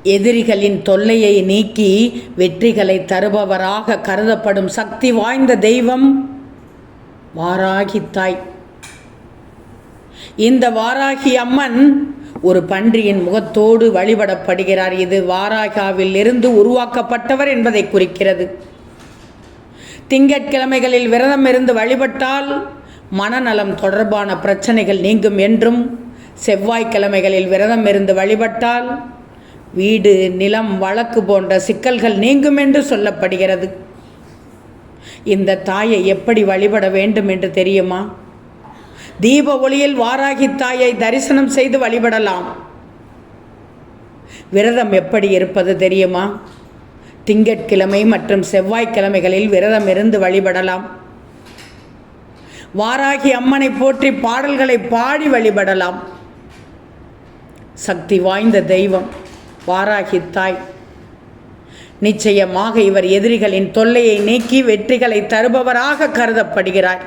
எதிரிகளின் தொல்லையை நீக்கி வெற்றிகளை தருபவராக கருதப்படும் சக்தி வாய்ந்த தெய்வம் வாராகி தாய். இந்த வாராகி அம்மன் ஒரு பன்றியின் முகத்தோடு வழிபடப்படுகிறார். இது வாராகாவில் இருந்து உருவாக்கப்பட்டவர் என்பதை குறிக்கிறது. திங்கட்கிழமைகளில் விரதம் இருந்து வழிபட்டால் மனநலம் தொடர்பான பிரச்சனைகள் நீங்கும் என்றும், செவ்வாய்க்கிழமைகளில் விரதம் இருந்து வழிபட்டால் வீடு, நிலம், வழக்கு போன்ற சிக்கல்கள் நீங்கும் என்று சொல்லப்படுகிறது. இந்த தாயை எப்படி வழிபட வேண்டும் என்று தெரியுமா? தீப ஒளியில் வாராகி தாயை தரிசனம் செய்து வழிபடலாம். விரதம் எப்படி இருப்பது தெரியுமா? திங்கட்கிழமை மற்றும் செவ்வாய்க்கிழமைகளில் விரதம் இருந்து வழிபடலாம். வாராகி அம்மனை போற்றி பாடல்களை பாடி வழிபடலாம். சக்தி வாய்ந்த தெய்வம் வாராகி தாய். நிச்சயமாக இவர் எதிரிகளின் தொல்லையை நீக்கி வெற்றிகளை தருபவராக கருதப்படுகிறார்.